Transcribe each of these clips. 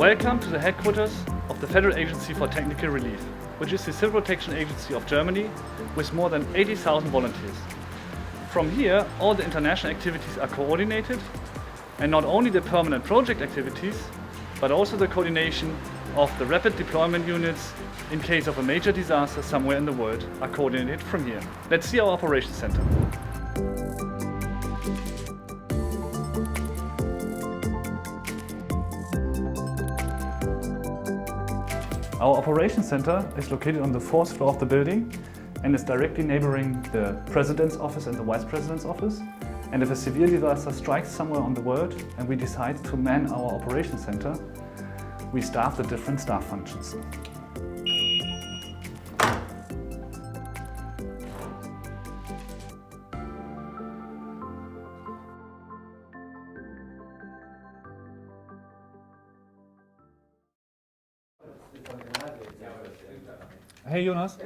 Welcome to the headquarters of the Federal Agency for Technical Relief, which is the civil protection agency of Germany with more than 80,000 volunteers. From here, all the international activities are coordinated, and not only the permanent project activities, but also the coordination of the rapid deployment units in case of a major disaster somewhere in the world are coordinated from here. Let's see our operations center. Our operations center is located on the 4th floor of the building and is directly neighboring the President's office and the Vice President's office. And if a severe disaster strikes somewhere on the world and we decide to man our operations center, we staff the different staff functions. Hey Jonas,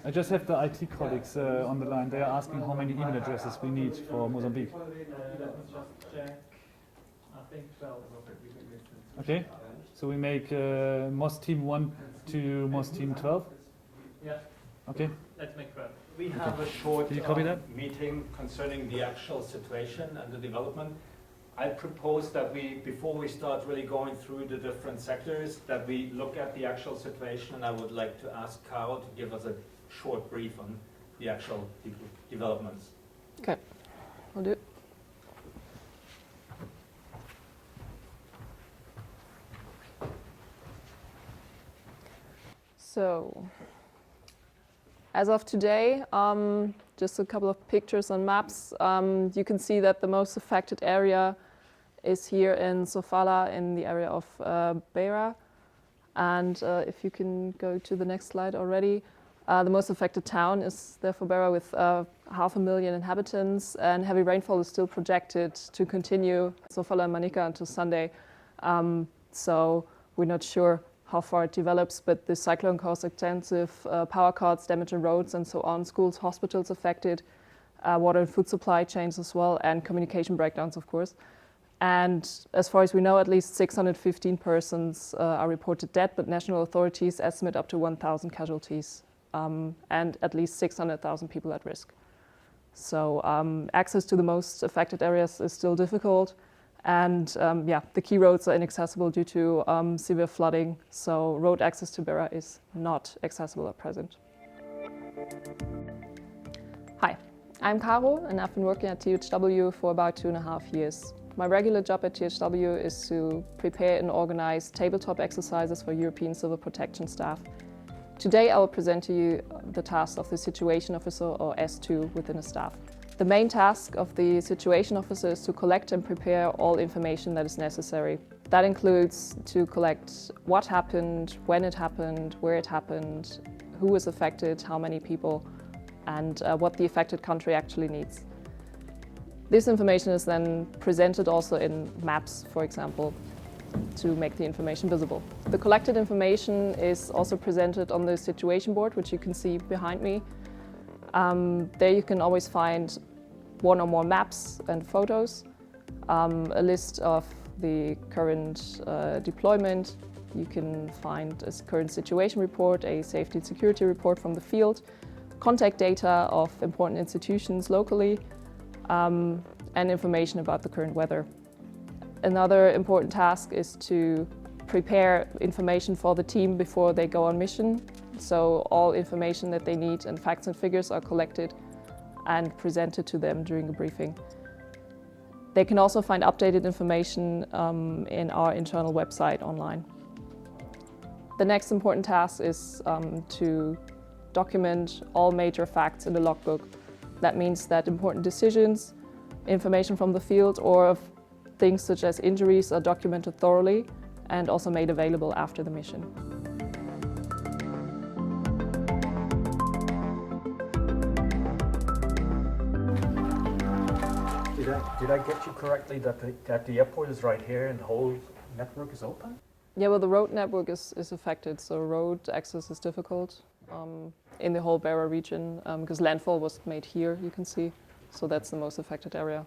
I just have the IT colleagues on the line. They are asking how many email addresses we need for Mozambique. Okay, so we make MOS Team 1 to MOS Team 12? Yeah. Okay. Let's make 12. We have a short meeting concerning the actual situation and the development. I propose that before we start really going through the different sectors, that we look at the actual situation, and I would like to ask Carol to give us a short brief on the actual developments. Okay, I'll do it. So, as of today, just a couple of pictures on maps. You can see that the most affected area is here in Sofala in the area of Beira. And if you can go to the next slide already, the most affected town is therefore Beira with 500,000 inhabitants, and heavy rainfall is still projected to continue Sofala and Manica until Sunday. So we're not sure how far it develops, but the cyclone caused extensive power cuts, damage in roads and so on, schools, hospitals affected, water and food supply chains as well, and communication breakdowns, of course. And as far as we know, at least 615 persons are reported dead, but national authorities estimate up to 1,000 casualties and at least 600,000 people at risk. So access to the most affected areas is still difficult. And the key roads are inaccessible due to severe flooding, so road access to Beira is not accessible at present. Hi, I'm Caro, and I've been working at THW for about 2.5 years. My regular job at THW is to prepare and organize tabletop exercises for European civil protection staff. Today I will present to you the task of the Situation Officer, or S2, within a staff. The main task of the Situation Officer is to collect and prepare all information that is necessary. That includes to collect what happened, when it happened, where it happened, who was affected, how many people, and what the affected country actually needs. This information is then presented also in maps, for example, to make the information visible. The collected information is also presented on the situation board, which you can see behind me. There you can always find one or more maps and photos, a list of the current deployment. You can find a current situation report, a safety and security report from the field, contact data of important institutions locally, and information about the current weather. Another important task is to prepare information for the team before they go on mission. So all information that they need and facts and figures are collected and presented to them during a briefing. They can also find updated information in our internal website online. The next important task is to document all major facts in the logbook. That means that important decisions, information from the field, or things such as injuries are documented thoroughly and also made available after the mission. Did I get you correctly that the airport is right here and the whole network is open? Yeah, well, the road network is affected, so road access is difficult in the whole Beira region because landfall was made here, you can see. So that's the most affected area.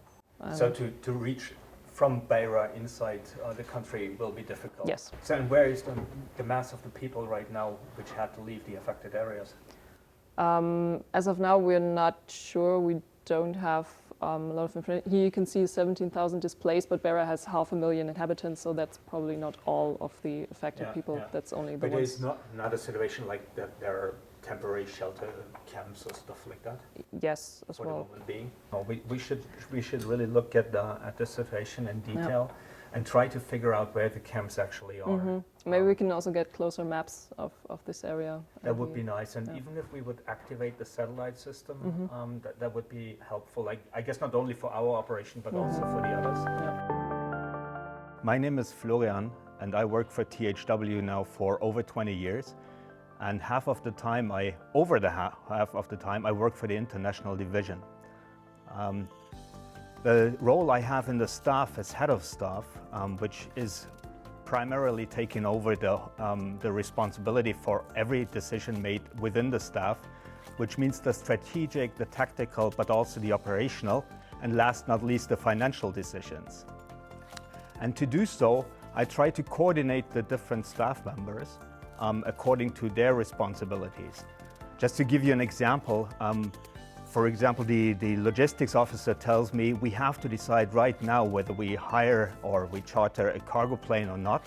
So to reach from Beira inside the country will be difficult. Yes. So, and where is the mass of the people right now which had to leave the affected areas? As of now, we're not sure. We don't have a lot of information. Here you can see 17,000 displaced, but Beira has 500,000 inhabitants, so that's probably not all of the affected people. Yeah. That's only the but ones. But it's not a situation like that there are temporary shelter camps or stuff like that? Yes, as well. For the moment being? Oh, we should really look at the situation in detail. Yeah. And try to figure out where the camps actually are. Mm-hmm. Maybe we can also get closer maps of this area. That would be nice, and even if we would activate the satellite system, that would be helpful. Like, I guess not only for our operation, but also for the others. Yeah. My name is Florian, and I work for THW now for over 20 years. And half of the time, I work for the international division. The role I have in the staff as head of staff, which is primarily taking over the responsibility for every decision made within the staff, which means the strategic, the tactical, but also the operational, and last not least the financial decisions. And to do so, I try to coordinate the different staff members according to their responsibilities. Just to give you an example, for example, the logistics officer tells me we have to decide right now whether we hire or we charter a cargo plane or not,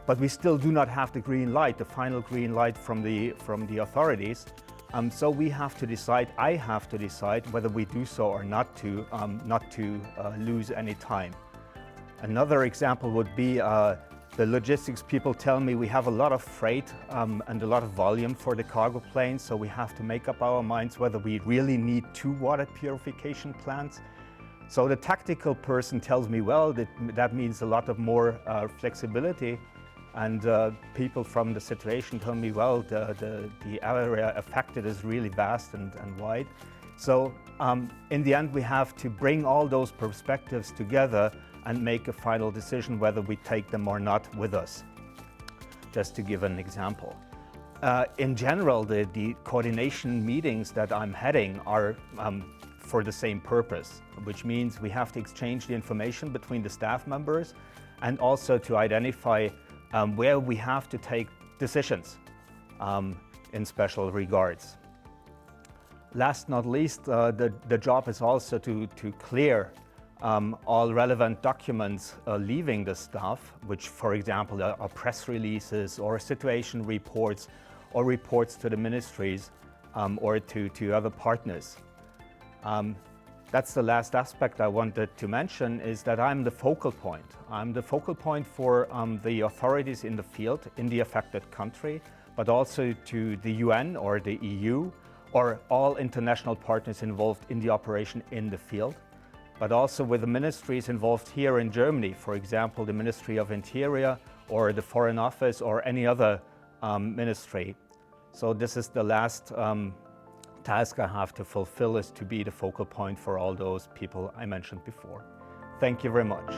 but we still do not have the green light, the final green light from the authorities. So we have to decide, I have to decide whether we do so or not to lose any time. Another example would be the logistics people tell me we have a lot of freight and a lot of volume for the cargo planes, so we have to make up our minds whether we really need 2 water purification plants. So the tactical person tells me, well, that means a lot of more flexibility, and people from the situation tell me, well, the area affected is really vast and wide. So in the end, we have to bring all those perspectives together and make a final decision whether we take them or not with us. Just to give an example. In general, the coordination meetings that I'm heading are for the same purpose, which means we have to exchange the information between the staff members and also to identify where we have to take decisions in special regards. Last not least, the job is also to clear all relevant documents leaving the staff, which, for example, are press releases or situation reports or reports to the ministries or to other partners. That's the last aspect I wanted to mention, is that I'm the focal point. I'm the focal point for the authorities in the field, in the affected country, but also to the UN or the EU or all international partners involved in the operation in the field, but also with the ministries involved here in Germany, for example, the Ministry of Interior or the Foreign Office or any other ministry. So this is the last task I have to fulfill, is to be the focal point for all those people I mentioned before. Thank you very much.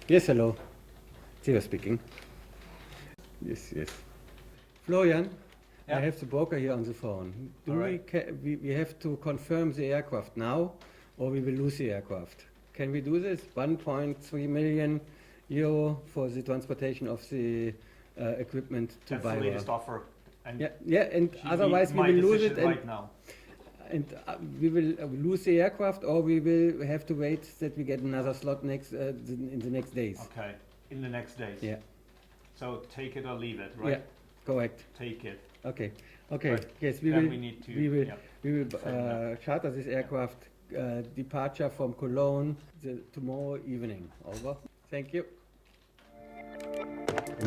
Yes, hello. Theo speaking. Yes. Florian, yeah. I have the broker here on the phone. We have to confirm the aircraft now, or we will lose the aircraft. Can we do this? 1.3 million euro for the transportation of the equipment to Beira. That's the latest offer. And and otherwise we will lose it. Right now. And we will lose the aircraft, or we will have to wait that we get another slot in the next days. Okay, in the next days. Yeah. So take it or leave it, right? Yeah, correct. Take it. Okay. Right. Yes, we will charter this aircraft departure from Cologne tomorrow evening. Over. Thank you.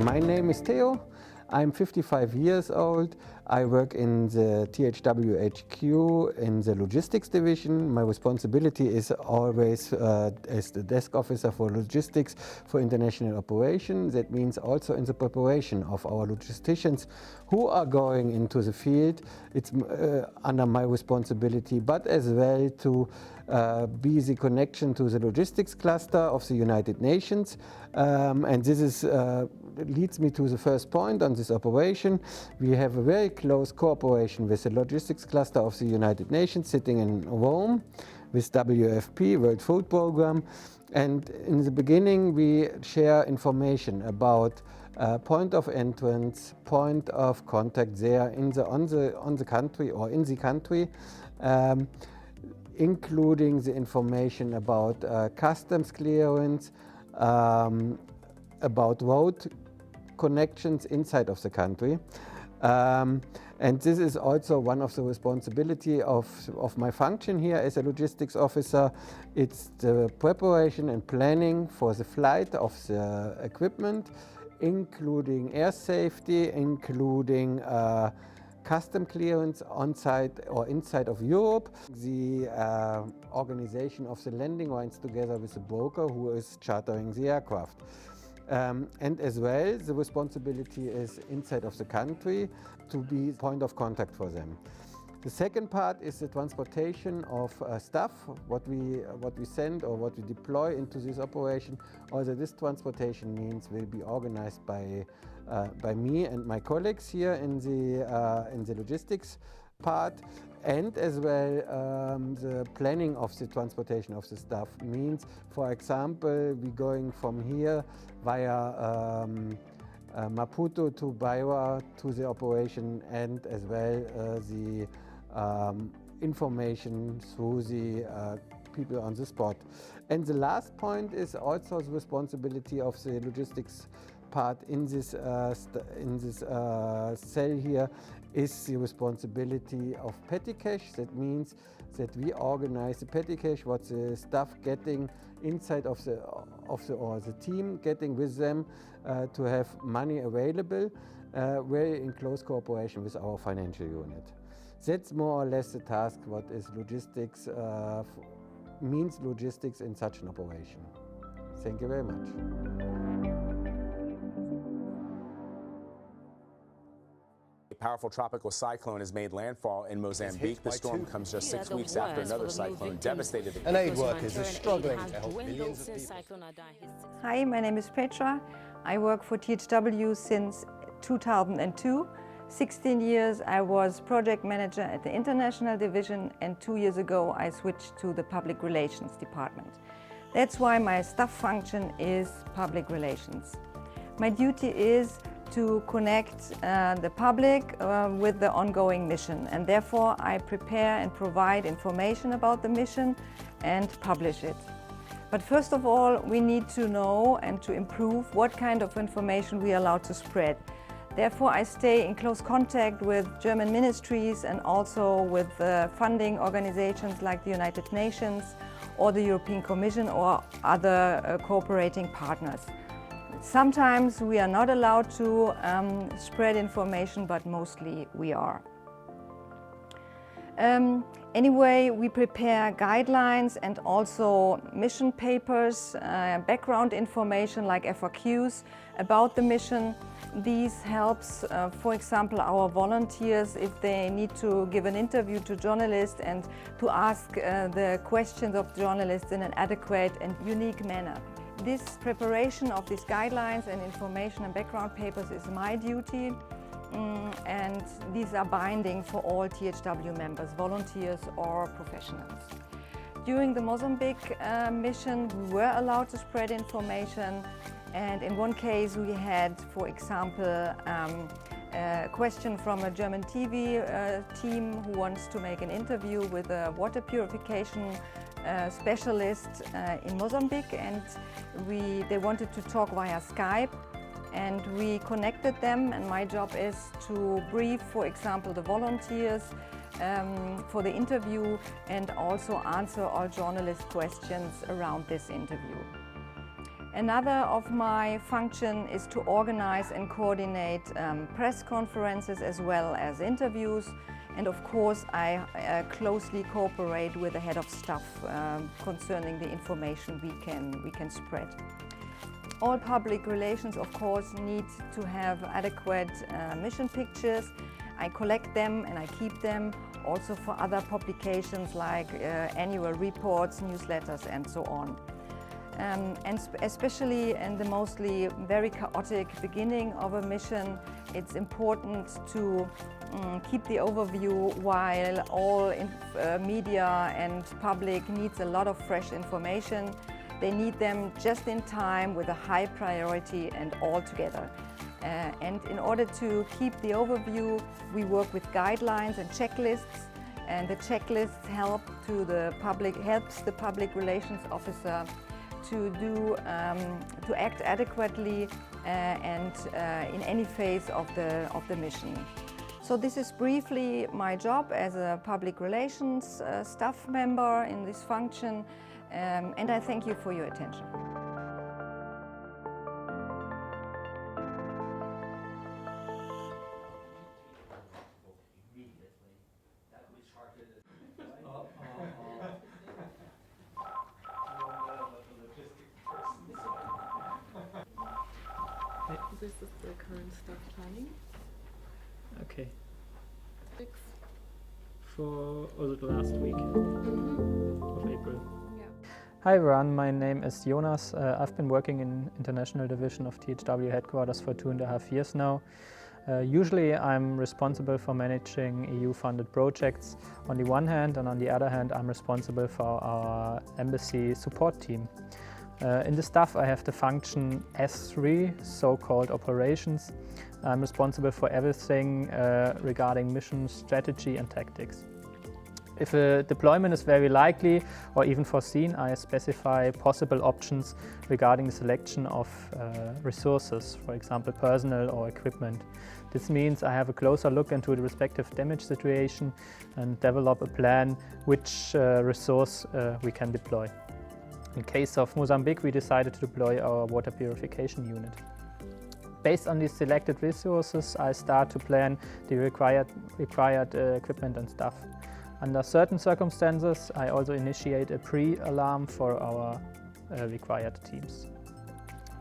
My name is Theo. I'm 55 years old. I work in the THW HQ in the logistics division. My responsibility is always as the desk officer for logistics for international operation. That means also in the preparation of our logisticians who are going into the field. It's under my responsibility, but as well to be the connection to the logistics cluster of the United Nations. And this is leads me to the first point on this operation. We have a very close cooperation with the logistics cluster of the United Nations sitting in Rome, with WFP, World Food Programme. And in the beginning we share information about point of entrance, point of contact there on the country or in the country, including the information about customs clearance, about road connections inside of the country. And this is also one of the responsibility of my function here as a logistics officer. It's the preparation and planning for the flight of the equipment, including air safety, including custom clearance on-site or inside of Europe. The organization of the landing lines together with the broker who is chartering the aircraft. And as well, the responsibility is inside of the country to be point of contact for them. The second part is the transportation of stuff, what we send or what we deploy into this operation. Also, this transportation means will be organized by me and my colleagues here in the logistics part. And as well, the planning of the transportation of the stuff means, for example, we're going from here via Maputo to Beira to the operation, and as well the information through the people on the spot. And the last point is also the responsibility of the logistics part in this cell here is the responsibility of petty cash. That means that we organize the petty cash, what the staff getting inside of the team getting with them to have money available, very in close cooperation with our financial unit. That's more or less the task what is logistics, means logistics in such an operation. Thank you very much. A powerful tropical cyclone has made landfall in Mozambique. The storm comes just 6 weeks after another cyclone devastated the and aid workers are struggling to help millions of people. Hi, my name is Petra. I work for THW since 2002. 16 years I was project manager at the international division, and 2 years ago I switched to the public relations department. That's why my staff function is public relations. My duty is to connect the public with the ongoing mission, and therefore I prepare and provide information about the mission and publish it. But first of all, we need to know and to improve what kind of information we are allowed to spread. Therefore, I stay in close contact with German ministries and also with funding organizations like the United Nations or the European Commission or other cooperating partners. Sometimes we are not allowed to spread information, but mostly we are. Anyway, we prepare guidelines and also mission papers, background information like FAQs about the mission. These helps, for example, our volunteers if they need to give an interview to journalists and to ask the questions of journalists in an adequate and unique manner. This preparation of these guidelines and information and background papers is my duty. And these are binding for all THW members, volunteers or professionals. During the Mozambique mission, we were allowed to spread information, and in one case we had, for example, a question from a German TV team who wants to make an interview with a water purification specialist in Mozambique, and they wanted to talk via Skype. And we connected them, and my job is to brief, for example, the volunteers for the interview and also answer all journalist questions around this interview. Another of my function is to organize and coordinate press conferences as well as interviews. And of course, I closely cooperate with the head of staff concerning the information we can spread. All public relations, of course, need to have adequate mission pictures. I collect them and I keep them also for other publications like annual reports, newsletters and so on. And especially in the mostly very chaotic beginning of a mission, it's important to keep the overview while all media and public needs a lot of fresh information. They need them just in time with a high priority and all together. And in order to keep the overview, we work with guidelines and checklists, and the checklists helps the public relations officer to act adequately and in any phase of the mission. So this is briefly my job as a public relations staff member in this function, and I thank you for your attention. This is the current staff planning. Okay. For the last week of April. Yeah. Hi everyone, my name is Jonas. I've been working in International Division of THW headquarters for 2.5 years now. Usually I'm responsible for managing EU-funded projects on the one hand, and on the other hand I'm responsible for our embassy support team. In the staff I have the function S3, so-called operations. I'm responsible for everything regarding mission strategy and tactics. If a deployment is very likely or even foreseen, I specify possible options regarding the selection of resources, for example personnel or equipment. This means I have a closer look into the respective damage situation and develop a plan which resource we can deploy. In case of Mozambique, we decided to deploy our water purification unit. Based on these selected resources, I start to plan the required equipment and stuff. Under certain circumstances, I also initiate a pre-alarm for our required teams.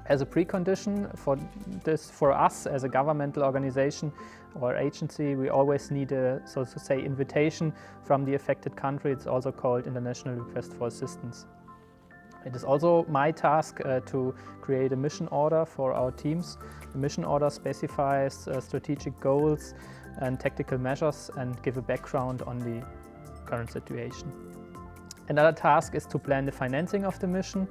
As a precondition for us as a governmental organization or agency, we always need a, so to say, invitation from the affected country. It's also called International Request for Assistance. It is also my task to create a mission order for our teams. The mission order specifies strategic goals and tactical measures and give a background on the current situation. Another task is to plan the financing of the mission.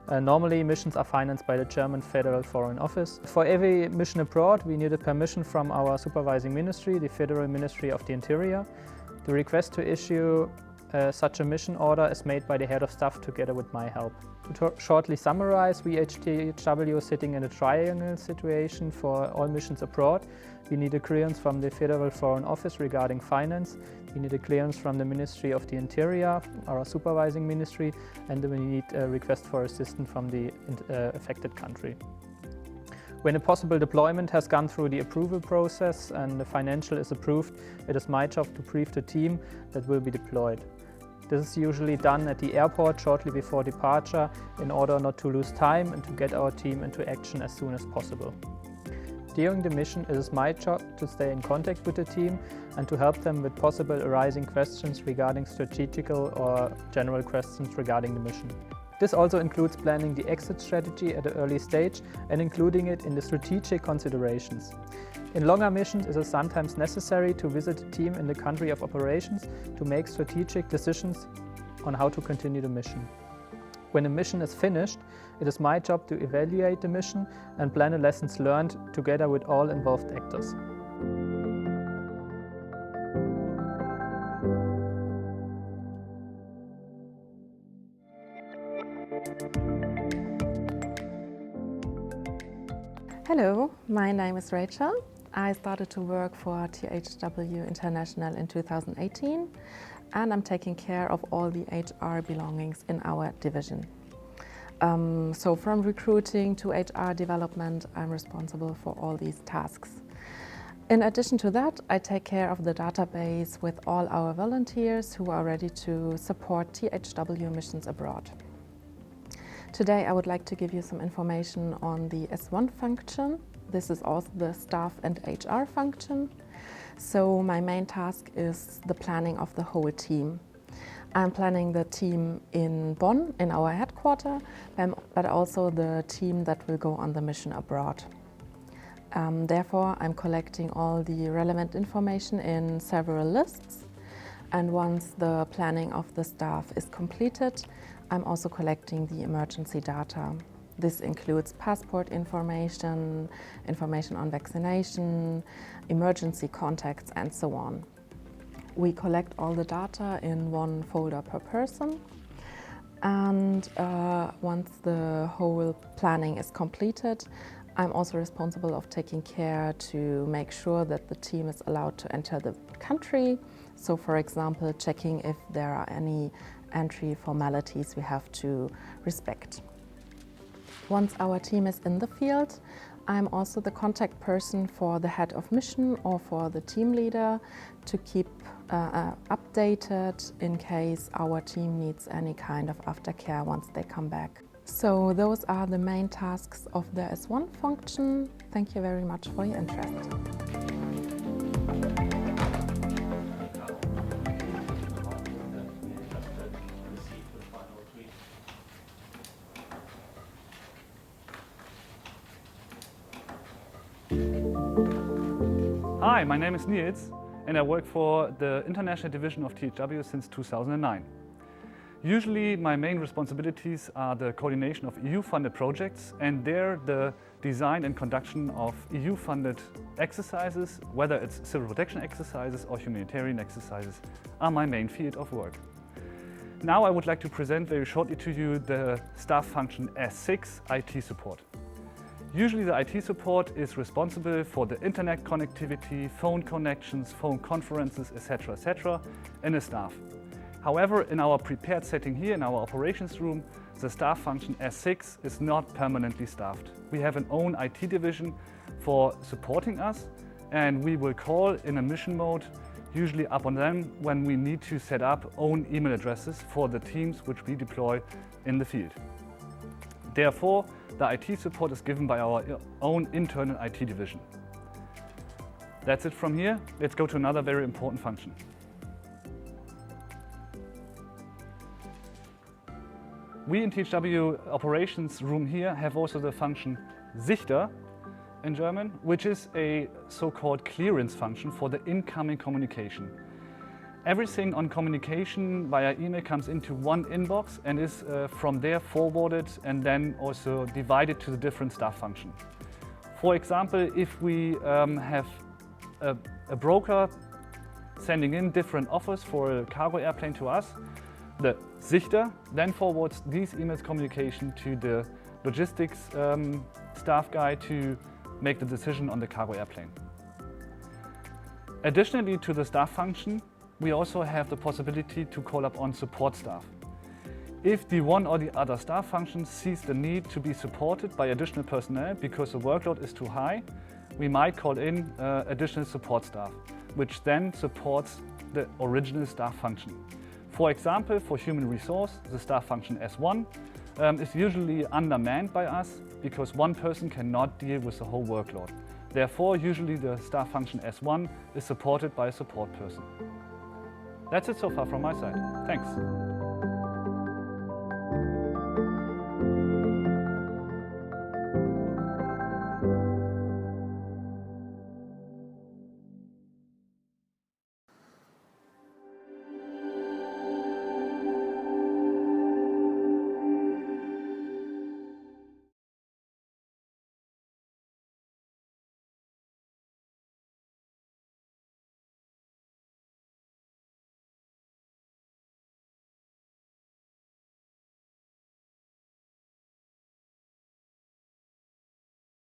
Normally missions are financed by the German Federal Foreign Office. For every mission abroad we need a permission from our supervising ministry, the Federal Ministry of the Interior. The request to issue such a mission order is made by the head of staff together with my help. To shortly summarize, we THW sitting in a triangle situation for all missions abroad. We need a clearance from the Federal Foreign Office regarding finance. We need a clearance from the Ministry of the Interior, our supervising ministry, and we need a request for assistance from the affected country. When a possible deployment has gone through the approval process and the financial is approved, it is my job to brief the team that will be deployed. This is usually done at the airport shortly before departure in order not to lose time and to get our team into action as soon as possible. During the mission, it is my job to stay in contact with the team and to help them with possible arising questions regarding strategical or general questions regarding the mission. This also includes planning the exit strategy at an early stage and including it in the strategic considerations. In longer missions, it is sometimes necessary to visit the team in the country of operations to make strategic decisions on how to continue the mission. When a mission is finished, it is my job to evaluate the mission and plan the lessons learned together with all involved actors. Hello, my name is Rachel. I started to work for THW International in 2018 and I'm taking care of all the HR belongings in our division. So from recruiting to HR development, I'm responsible for all these tasks. In addition to that, I take care of the database with all our volunteers who are ready to support THW missions abroad. Today I would like to give you some information on the S1 function. This is also the staff and HR function. So my main task is the planning of the whole team. I'm planning the team in Bonn, in our headquarters, but also the team that will go on the mission abroad. Therefore, I'm collecting all the relevant information in several lists. And once the planning of the staff is completed, I'm also collecting the emergency data. This includes passport information, information on vaccination, emergency contacts, and so on. We collect all the data in one folder per person. And once the whole planning is completed, I'm also responsible of taking care to make sure that the team is allowed to enter the country. So, for example, checking if there are any entry formalities we have to respect. Once our team is in the field, I'm also the contact person for the head of mission or for the team leader to keep updated in case our team needs any kind of aftercare once they come back. So those are the main tasks of the S1 function. Thank you very much for your interest. Hi, my name is Niels and I work for the International Division of THW since 2009. Usually my main responsibilities are the coordination of EU-funded projects and there the design and conduction of EU-funded exercises, whether it's civil protection exercises or humanitarian exercises, are my main field of work. Now I would like to present very shortly to you the staff function S6 IT support. Usually the IT support is responsible for the internet connectivity, phone connections, phone conferences, etc. in a staff. However, in our prepared setting here in our operations room, the staff function S6 is not permanently staffed. We have an own IT division for supporting us and we will call in a mission mode usually upon them when we need to set up own email addresses for the teams which we deploy in the field. Therefore, the IT support is given by our own internal IT division. That's it from here. Let's go to another very important function. We in THW operations room here have also the function Sichter in German, which is a so-called clearance function for the incoming communication. Everything on communication via email comes into one inbox and is from there forwarded and then also divided to the different staff functions. For example, if we have a broker sending in different offers for a cargo airplane to us, the Sichter then forwards these emails communication to the logistics staff guy to make the decision on the cargo airplane. Additionally to the staff function, we also have the possibility to call up on support staff. If the one or the other staff function sees the need to be supported by additional personnel because the workload is too high, we might call in additional support staff, which then supports the original staff function. For example, for human resource, the staff function S1 is usually undermanned by us because one person cannot deal with the whole workload. Therefore, usually the staff function S1 is supported by a support person. That's it so far from my side. Thanks.